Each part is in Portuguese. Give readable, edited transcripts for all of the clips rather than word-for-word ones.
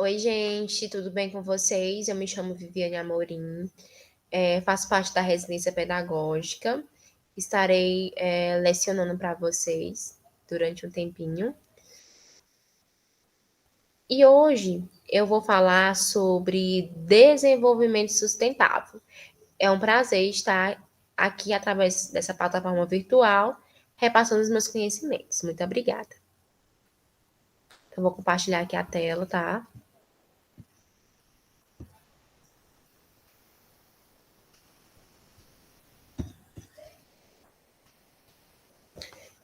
Oi, gente, tudo bem com vocês? Eu me chamo Viviane Amorim, faço parte da residência pedagógica. Estarei, lecionando para vocês durante um tempinho. E hoje eu vou falar sobre desenvolvimento sustentável. É um prazer estar aqui através dessa plataforma virtual, repassando os meus conhecimentos. Muito obrigada. Então, vou compartilhar aqui a tela, tá?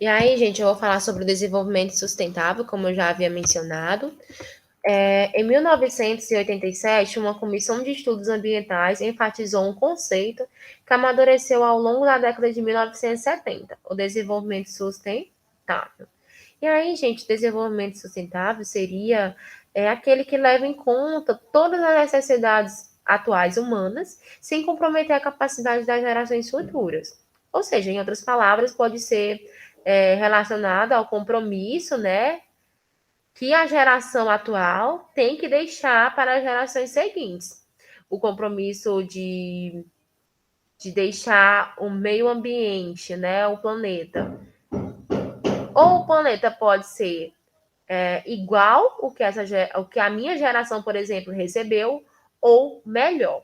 E aí, gente, eu vou falar sobre o desenvolvimento sustentável, como eu já havia mencionado. Em 1987, uma comissão de estudos ambientais enfatizou um conceito que amadureceu ao longo da década de 1970, o desenvolvimento sustentável. E aí, gente, desenvolvimento sustentável seria aquele que leva em conta todas as necessidades atuais humanas, sem comprometer a capacidade das gerações futuras. Ou seja, em outras palavras, pode ser relacionado ao compromisso, né, que a geração atual tem que deixar para as gerações seguintes. O compromisso de deixar o meio ambiente, né, o planeta. Ou o planeta pode ser igual o que a minha geração, por exemplo, recebeu, ou melhor.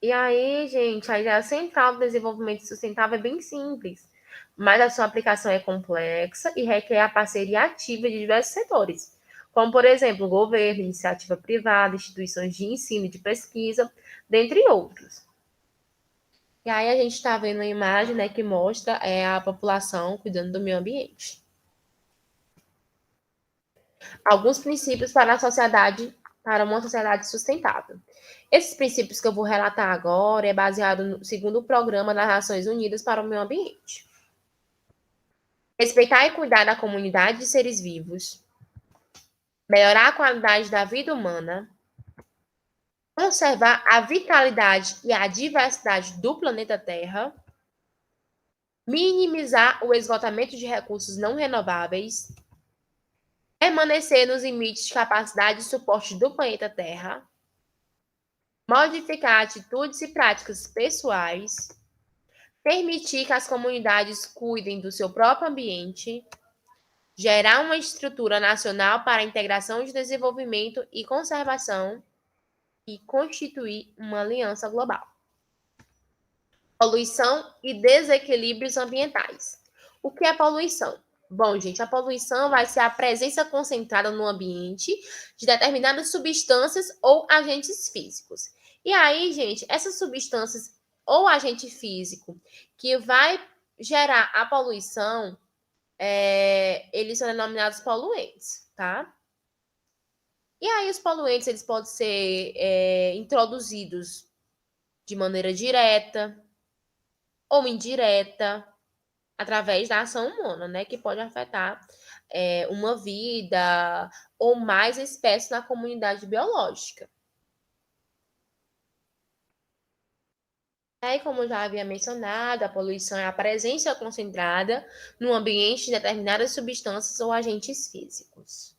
E aí, gente, a ideia central do desenvolvimento sustentável é bem simples, mas a sua aplicação é complexa e requer a parceria ativa de diversos setores, como, por exemplo, o governo, iniciativa privada, instituições de ensino e de pesquisa, dentre outros. E aí a gente está vendo uma imagem, né, que mostra a população cuidando do meio ambiente. Alguns princípios para uma sociedade sustentável. Esses princípios que eu vou relatar agora é baseado no segundo Programa das Nações Unidas para o Meio Ambiente. Respeitar e cuidar da comunidade de seres vivos, melhorar a qualidade da vida humana, conservar a vitalidade e a diversidade do planeta Terra, minimizar o esgotamento de recursos não renováveis, permanecer nos limites de capacidade de suporte do planeta Terra, modificar atitudes e práticas pessoais, permitir que as comunidades cuidem do seu próprio ambiente, gerar uma estrutura nacional para a integração de desenvolvimento e conservação e constituir uma aliança global. Poluição e desequilíbrios ambientais. O que é poluição? Bom, gente, a poluição vai ser a presença concentrada no ambiente de determinadas substâncias ou agentes físicos. E aí, gente, essas substâncias ou agente físico que vai gerar a poluição, eles são denominados poluentes, tá? E aí, os poluentes, eles podem ser introduzidos de maneira direta ou indireta, através da ação humana, né? Que pode afetar uma vida ou mais espécies na comunidade biológica. Aí, como eu já havia mencionado, a poluição é a presença concentrada no ambiente de determinadas substâncias ou agentes físicos.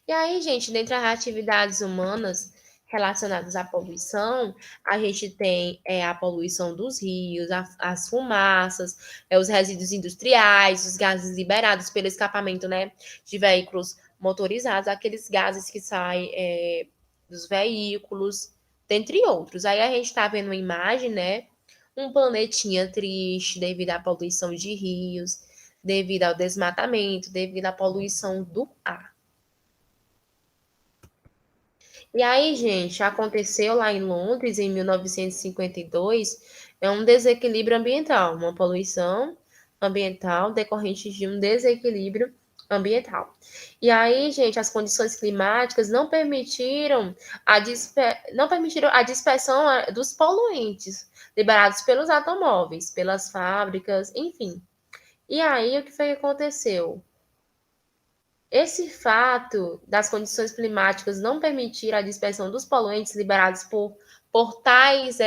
E aí, gente, dentre as atividades humanas relacionadas à poluição, a gente tem a poluição dos rios, as fumaças, os resíduos industriais, os gases liberados pelo escapamento, né, de veículos motorizados, aqueles gases que saem dos veículos, dentre outros. Aí a gente está vendo uma imagem, né, um planetinha triste devido à poluição de rios, devido ao desmatamento, devido à poluição do ar. E aí, gente, aconteceu lá em Londres, em 1952, um desequilíbrio ambiental, uma poluição ambiental decorrente de um desequilíbrio ambiental. E aí, gente, as condições climáticas não permitiram a dispersão dos poluentes liberados pelos automóveis, pelas fábricas, enfim. E aí, o que foi que aconteceu? Esse fato das condições climáticas não permitir a dispersão dos poluentes liberados por tais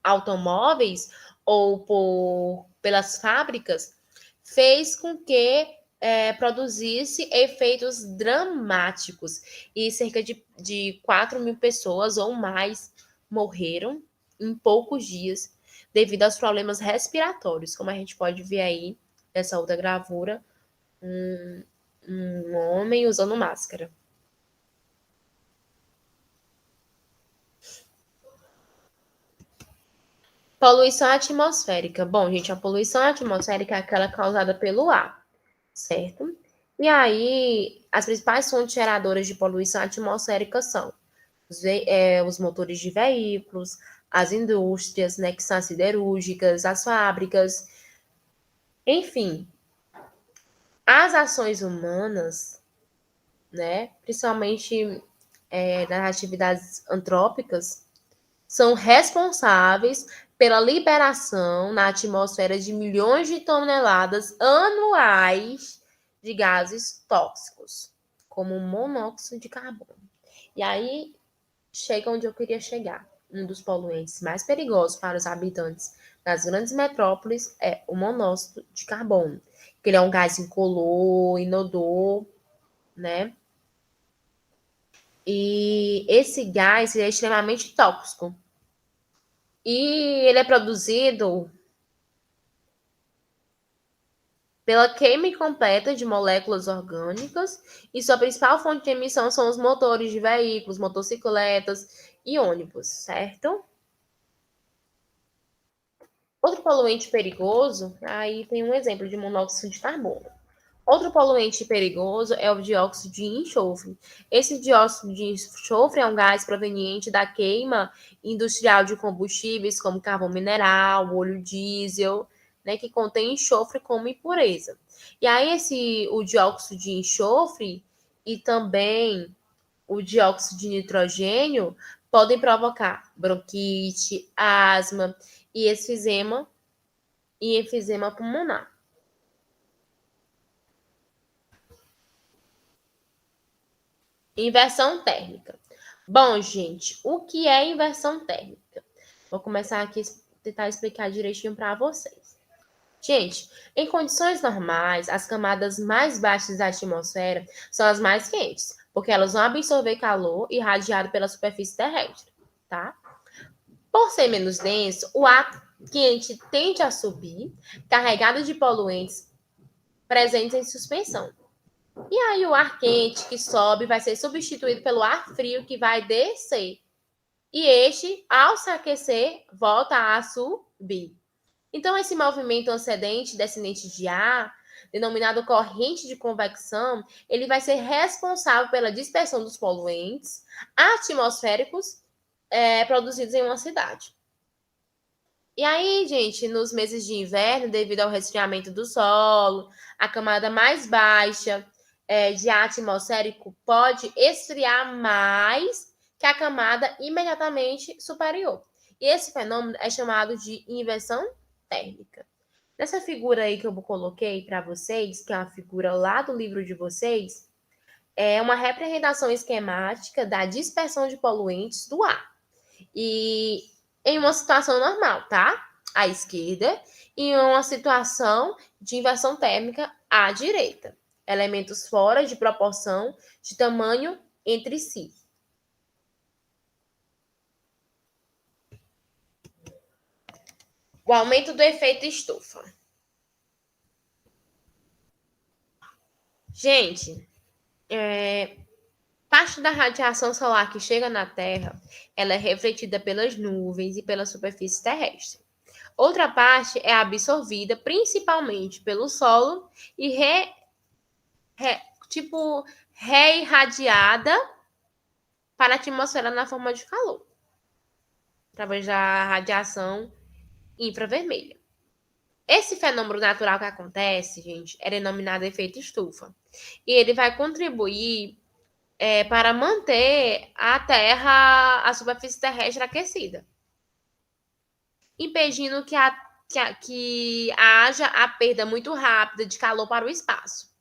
automóveis ou pelas fábricas fez com que produzisse efeitos dramáticos e cerca de 4 mil pessoas ou mais morreram em poucos dias devido aos problemas respiratórios, como a gente pode ver aí nessa outra gravura, um homem usando máscara. Poluição atmosférica. Bom, gente, a poluição atmosférica é aquela causada pelo ar, certo? E aí, as principais fontes geradoras de poluição atmosférica são os motores de veículos, as indústrias, né, que são as siderúrgicas, as fábricas, enfim, as ações humanas, né, principalmente das atividades antrópicas, são responsáveis pela liberação na atmosfera de milhões de toneladas anuais de gases tóxicos, como o monóxido de carbono. E aí chega onde eu queria chegar. Um dos poluentes mais perigosos para os habitantes das grandes metrópoles é o monóxido de carbono, que ele é um gás incolor, inodor, né? E esse gás é extremamente tóxico. E ele é produzido pela queima incompleta de moléculas orgânicas e sua principal fonte de emissão são os motores de veículos, motocicletas e ônibus, certo? Outro poluente perigoso, aí tem um exemplo de monóxido de carbono. Outro poluente perigoso é o dióxido de enxofre. Esse dióxido de enxofre é um gás proveniente da queima industrial de combustíveis como carvão mineral, óleo diesel, né, que contém enxofre como impureza. E aí o dióxido de enxofre e também o dióxido de nitrogênio podem provocar bronquite, asma e enfisema pulmonar. Inversão térmica. Bom, gente, o que é inversão térmica? Vou começar aqui a tentar explicar direitinho para vocês. Gente, em condições normais, as camadas mais baixas da atmosfera são as mais quentes, porque elas vão absorver calor irradiado pela superfície terrestre, tá? Por ser menos denso, o ar quente tende a subir, carregado de poluentes presentes em suspensão. E aí o ar quente que sobe vai ser substituído pelo ar frio que vai descer. E este, ao se aquecer, volta a subir. Então, esse movimento ascendente e descendente de ar, denominado corrente de convecção, ele vai ser responsável pela dispersão dos poluentes atmosféricos produzidos em uma cidade. E aí, gente, nos meses de inverno, devido ao resfriamento do solo, a camada mais baixa de ar atmosférico pode esfriar mais que a camada imediatamente superior. E esse fenômeno é chamado de inversão térmica. Nessa figura aí que eu coloquei para vocês, que é a figura lá do livro de vocês, é uma representação esquemática da dispersão de poluentes do ar. E em uma situação normal, tá? À esquerda, e em uma situação de inversão térmica à direita. Elementos fora de proporção de tamanho entre si. O aumento do efeito estufa. Gente, parte da radiação solar que chega na Terra, ela é refletida pelas nuvens e pela superfície terrestre. Outra parte é absorvida principalmente pelo solo e re, reirradiada para a atmosfera na forma de calor, através da radiação infravermelha. Esse fenômeno natural que acontece, gente, é denominado efeito estufa. E ele vai contribuir para manter a Terra, a superfície terrestre aquecida, impedindo que haja a perda muito rápida de calor para o espaço.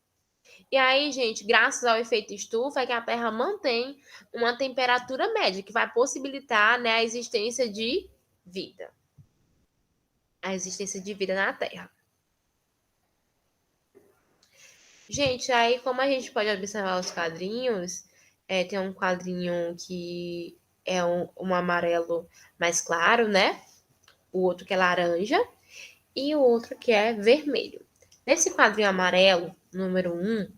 E aí, gente, graças ao efeito estufa, é que a Terra mantém uma temperatura média, que vai possibilitar, né, a existência de vida. A existência de vida na Terra. Gente, aí como a gente pode observar os quadrinhos, tem um quadrinho que é um amarelo mais claro, né? O outro que é laranja e o outro que é vermelho. Nesse quadrinho amarelo, número 1,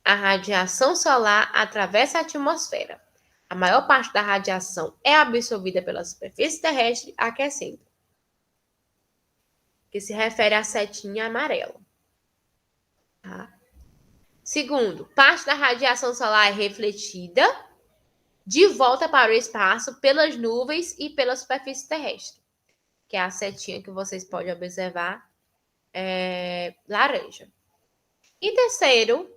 a radiação solar atravessa a atmosfera. A maior parte da radiação é absorvida pela superfície terrestre, aquecendo, que se refere à setinha amarela. Tá? Segundo, parte da radiação solar é refletida de volta para o espaço pelas nuvens e pela superfície terrestre, que é a setinha que vocês podem observar, laranja. E terceiro,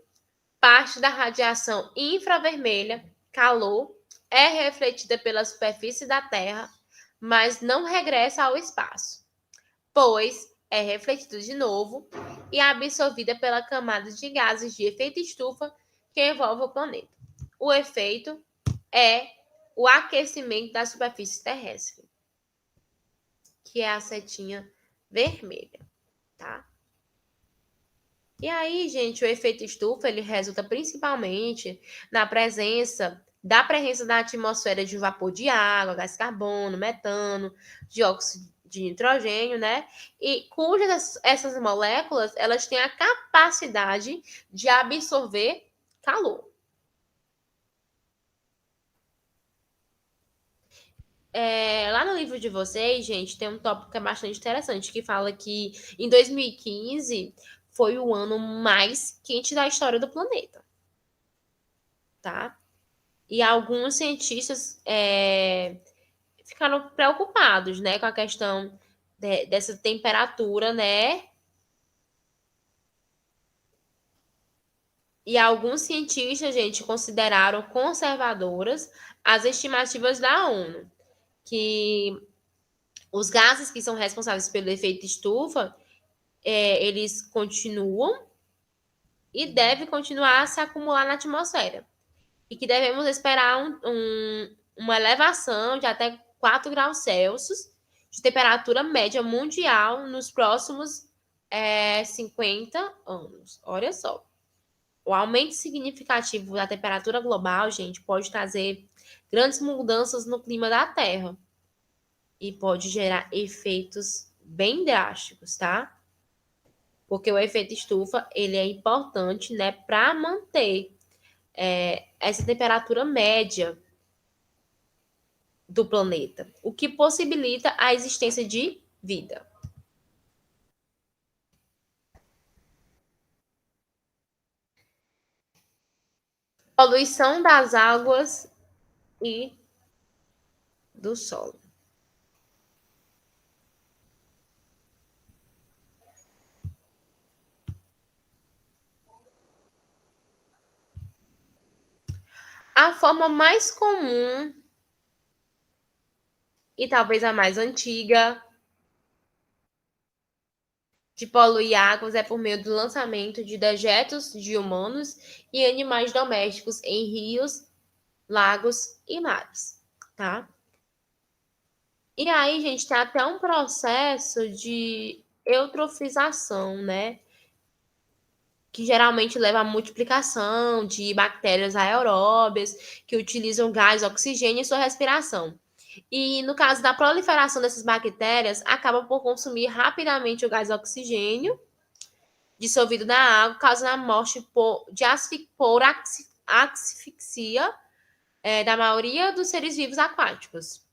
parte da radiação infravermelha, calor, é refletida pela superfície da Terra, mas não regressa ao espaço, pois é refletida de novo e absorvida pela camada de gases de efeito estufa que envolve o planeta. O efeito é o aquecimento da superfície terrestre, que é a setinha vermelha, tá? E aí, gente, o efeito estufa, ele resulta principalmente da presença da atmosfera de vapor de água, gás carbono, metano, dióxido de nitrogênio, né? E cujas essas moléculas, elas têm a capacidade de absorver calor. Lá no livro de vocês, gente, tem um tópico que é bastante interessante, que fala que em 2015 foi o ano mais quente da história do planeta, tá? E alguns cientistas ficaram preocupados, né, com a questão dessa temperatura, né? E alguns cientistas, gente, consideraram conservadoras as estimativas da ONU, que os gases que são responsáveis pelo efeito estufa, eles continuam e devem continuar a se acumular na atmosfera. E que devemos esperar uma elevação de até 4 graus Celsius de temperatura média mundial nos próximos 50 anos. Olha só. O aumento significativo da temperatura global, gente, pode trazer grandes mudanças no clima da Terra e pode gerar efeitos bem drásticos, tá? Porque o efeito estufa, ele é importante, né, para manter essa temperatura média do planeta, o que possibilita a existência de vida. Poluição das águas e do solo. A forma mais comum e talvez a mais antiga de poluir águas é por meio do lançamento de dejetos de humanos e animais domésticos em rios, lagos e mares, tá? E aí, gente, tem até um processo de eutrofização, né? Que geralmente leva à multiplicação de bactérias aeróbias que utilizam gás oxigênio em sua respiração. E no caso da proliferação dessas bactérias, acaba por consumir rapidamente o gás oxigênio dissolvido na água, causando a morte por asfixia da maioria dos seres vivos aquáticos.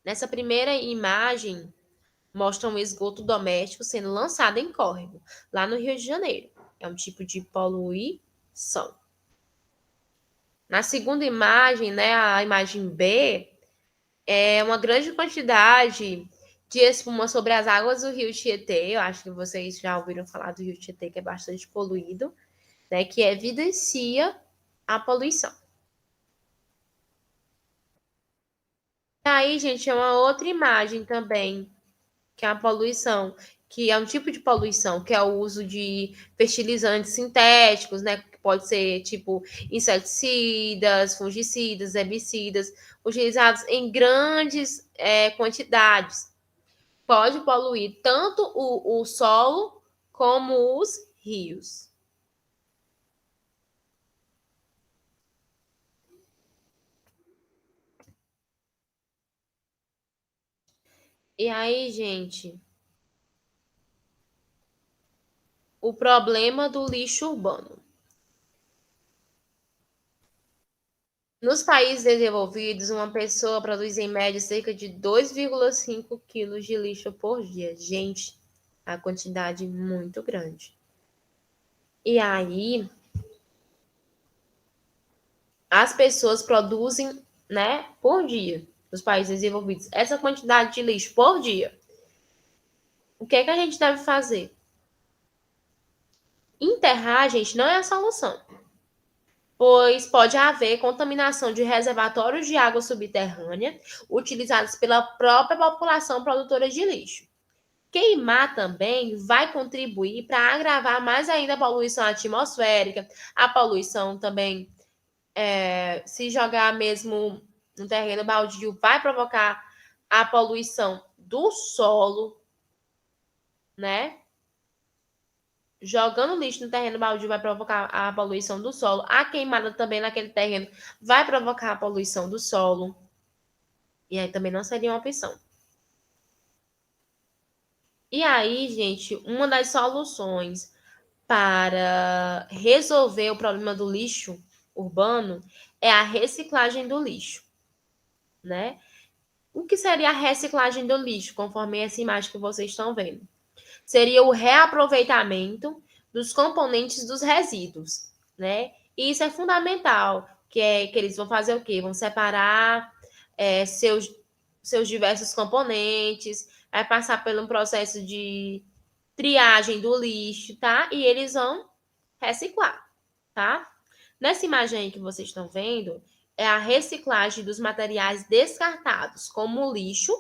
Nessa primeira imagem, mostra um esgoto doméstico sendo lançado em córrego, lá no Rio de Janeiro. É um tipo de poluição. Na segunda imagem, né, a imagem B, é uma grande quantidade de espuma sobre as águas do Rio Tietê. Eu acho que vocês já ouviram falar do Rio Tietê, que é bastante poluído, né, que evidencia a poluição. E aí, gente, é uma outra imagem também, que é a poluição, que é um tipo de poluição, que é o uso de fertilizantes sintéticos, né? Que pode ser tipo inseticidas, fungicidas, herbicidas, utilizados em grandes quantidades. Pode poluir tanto o solo como os rios. E aí, gente, o problema do lixo urbano. Nos países desenvolvidos, uma pessoa produz em média cerca de 2,5 quilos de lixo por dia. Gente, a quantidade é muito grande. E aí, as pessoas produzem, né, por dia, nos países desenvolvidos, essa quantidade de lixo por dia. O que é que a gente deve fazer? Enterrar, gente, não é a solução, pois pode haver contaminação de reservatórios de água subterrânea utilizados pela própria população produtora de lixo. Queimar também vai contribuir para agravar mais ainda a poluição atmosférica, a poluição também, se jogar mesmo no terreno baldio, vai provocar a poluição do solo, né? Jogando lixo no terreno baldio vai provocar a poluição do solo. A queimada também naquele terreno vai provocar a poluição do solo. E aí também não seria uma opção. E aí, gente, uma das soluções para resolver o problema do lixo urbano é a reciclagem do lixo, né? O que seria a reciclagem do lixo, conforme essa imagem que vocês estão vendo? Seria o reaproveitamento dos componentes dos resíduos, né? E isso é fundamental, que é que eles vão fazer o quê? Vão separar seus diversos componentes, vai passar por um processo de triagem do lixo, tá? E eles vão reciclar, tá? Nessa imagem aí que vocês estão vendo, é a reciclagem dos materiais descartados, como o lixo,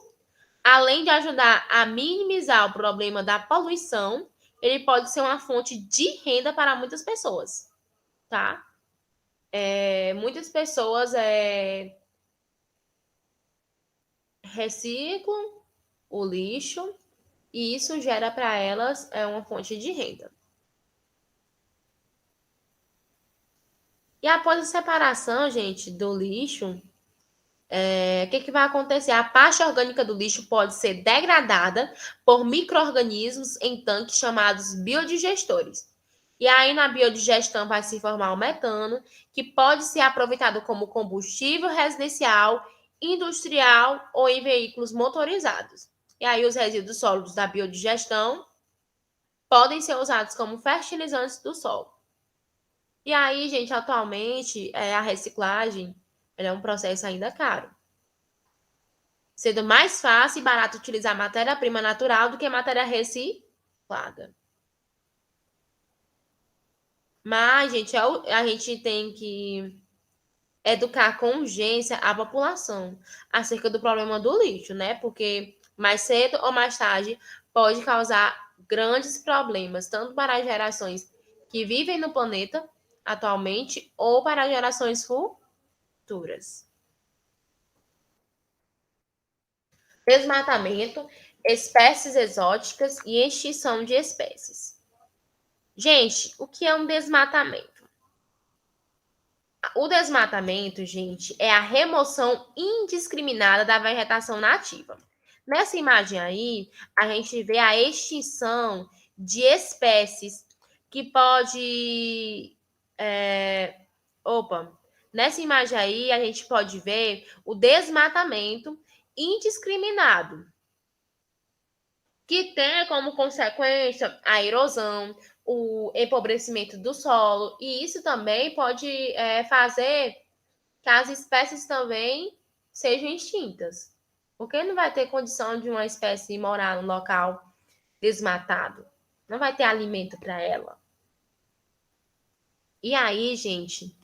além de ajudar a minimizar o problema da poluição, ele pode ser uma fonte de renda para muitas pessoas, tá? Muitas pessoas reciclam o lixo e isso gera para elas uma fonte de renda. E após a separação, gente, do lixo, o que vai acontecer? A parte orgânica do lixo pode ser degradada por micro-organismos em tanques chamados biodigestores. E aí, na biodigestão, vai se formar o metano, que pode ser aproveitado como combustível residencial, industrial ou em veículos motorizados. E aí, os resíduos sólidos da biodigestão podem ser usados como fertilizantes do solo. E aí, gente, atualmente, a reciclagem é um processo ainda caro, sendo mais fácil e barato utilizar matéria-prima natural do que matéria reciclada. Mas, gente, a gente tem que educar com urgência a população acerca do problema do lixo, né? Porque mais cedo ou mais tarde pode causar grandes problemas, tanto para as gerações que vivem no planeta atualmente ou para as gerações futuras. Desmatamento, espécies exóticas e extinção de espécies. Gente, o que é um desmatamento? O desmatamento, gente, é a remoção indiscriminada da vegetação nativa. Nessa imagem aí, a gente vê a extinção de espécies que pode. Opa! Nessa imagem aí, a gente pode ver o desmatamento indiscriminado, que tem como consequência a erosão, o empobrecimento do solo, e isso também pode fazer que as espécies também sejam extintas. Porque não vai ter condição de uma espécie morar no local desmatado. Não vai ter alimento para ela. E aí, gente,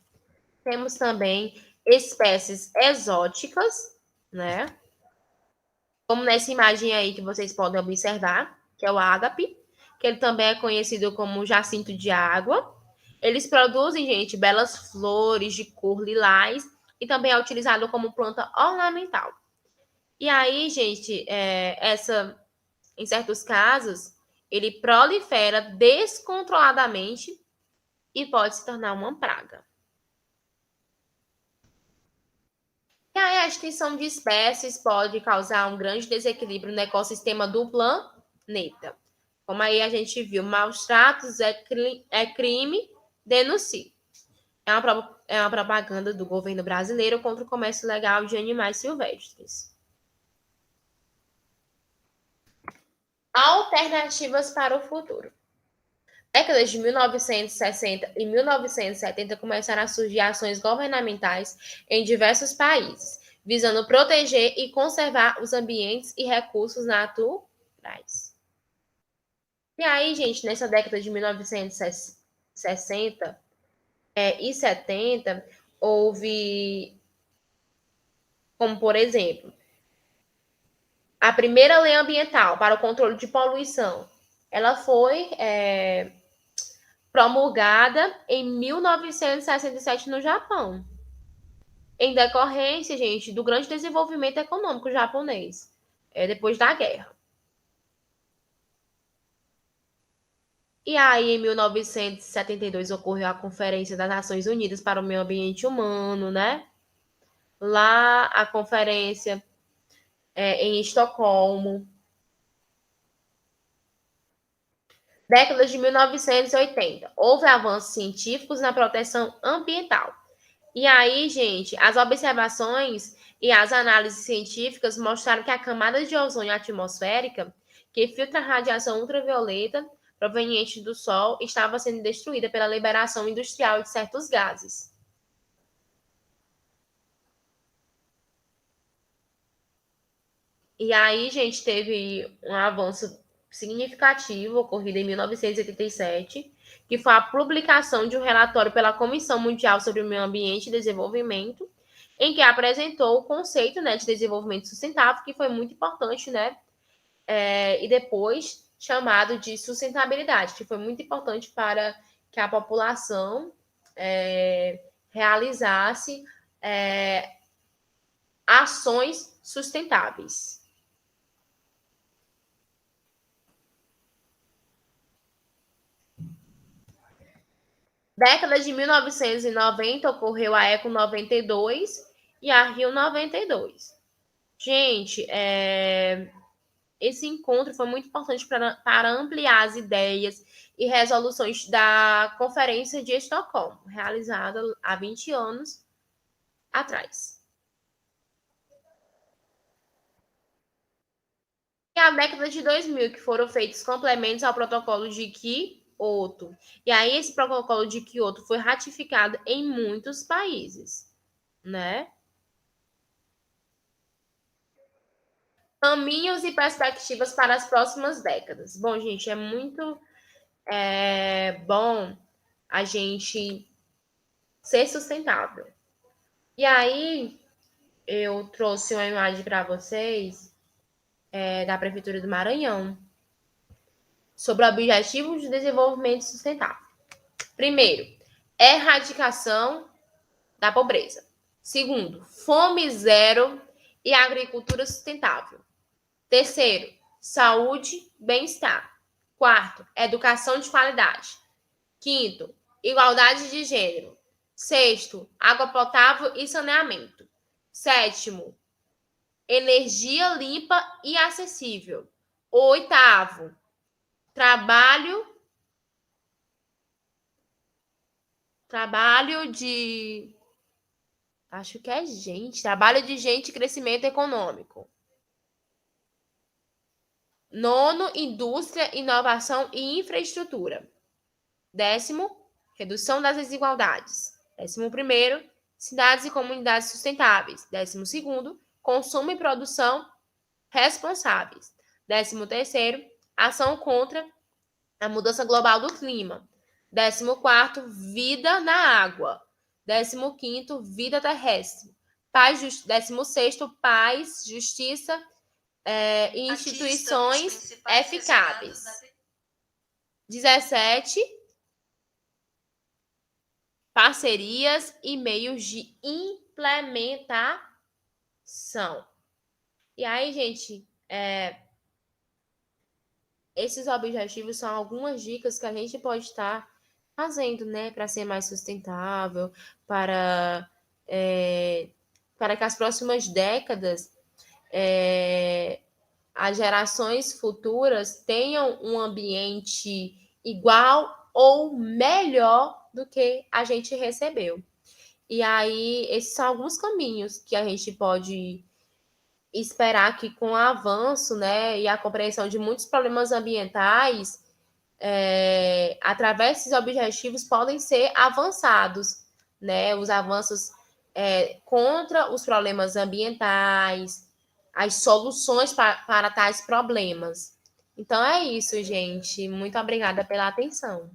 temos também espécies exóticas, né? Como nessa imagem aí que vocês podem observar, que é o ágape, que ele também é conhecido como jacinto de água. Eles produzem, gente, belas flores de cor lilás e também é utilizado como planta ornamental. E aí, gente, em certos casos, ele prolifera descontroladamente e pode se tornar uma praga. E aí a extinção de espécies pode causar um grande desequilíbrio no ecossistema do planeta. Como aí a gente viu, maus tratos é crime, denuncie. É uma propaganda do governo brasileiro contra o comércio ilegal de animais silvestres. Alternativas para o futuro. Décadas de 1960 e 1970 começaram a surgir ações governamentais em diversos países, visando proteger e conservar os ambientes e recursos naturais. E aí, gente, nessa década de 1960 e 70, houve, como por exemplo, a primeira lei ambiental para o controle de poluição. Ela foi promulgada em 1967 no Japão, em decorrência, gente, do grande desenvolvimento econômico japonês, depois da guerra. E aí, em 1972, ocorreu a Conferência das Nações Unidas para o Meio Ambiente Humano, né? Lá, a conferência em Estocolmo. Décadas de 1980, houve avanços científicos na proteção ambiental. E aí, gente, as observações e as análises científicas mostraram que a camada de ozônio atmosférica, que filtra a radiação ultravioleta proveniente do Sol, estava sendo destruída pela liberação industrial de certos gases. E aí, gente, teve um avanço significativo ocorrido em 1987, que foi a publicação de um relatório pela Comissão Mundial sobre o Meio Ambiente e Desenvolvimento, em que apresentou o conceito, né, de desenvolvimento sustentável, que foi muito importante, né, e depois chamado de sustentabilidade, que foi muito importante para que a população realizasse ações sustentáveis. Década de 1990 ocorreu a Eco 92 e a Rio 92. Gente, esse encontro foi muito importante para ampliar as ideias e resoluções da Conferência de Estocolmo, realizada há 20 anos atrás. E a década de 2000, que foram feitos complementos ao protocolo de Kyoto. E aí esse protocolo de Kyoto foi ratificado em muitos países, né? Caminhos e perspectivas para as próximas décadas. Bom, gente, é muito bom a gente ser sustentável. E aí, eu trouxe uma imagem para vocês da Prefeitura do Maranhão sobre objetivos de desenvolvimento sustentável. Primeiro, erradicação da pobreza. Segundo, fome zero e agricultura sustentável. Terceiro, saúde, bem-estar. Quarto, educação de qualidade. Quinto, igualdade de gênero. Sexto, água potável e saneamento. Sétimo, energia limpa e acessível. Oitavo, trabalho de acho que é gente, trabalho de gente e crescimento econômico. Nono, indústria, inovação e infraestrutura. Décimo, redução das desigualdades. 11º, cidades e comunidades sustentáveis. 12º, consumo e produção responsáveis. 13º, ação contra a mudança global do clima. 14º, vida na água. 15º, vida terrestre. 16º, paz, justiça e instituições eficazes. 17, parcerias e meios de implementação. E aí, gente, esses objetivos são algumas dicas que a gente pode estar fazendo, né, para ser mais sustentável, para, é, para que as próximas décadas, é, as gerações futuras tenham um ambiente igual ou melhor do que a gente recebeu. E aí, esses são alguns caminhos que a gente pode esperar que, com o avanço, né, e a compreensão de muitos problemas ambientais, através desses objetivos, podem ser avançados, né? Os avanços contra os problemas ambientais, as soluções para tais problemas. Então é isso, gente. Muito obrigada pela atenção.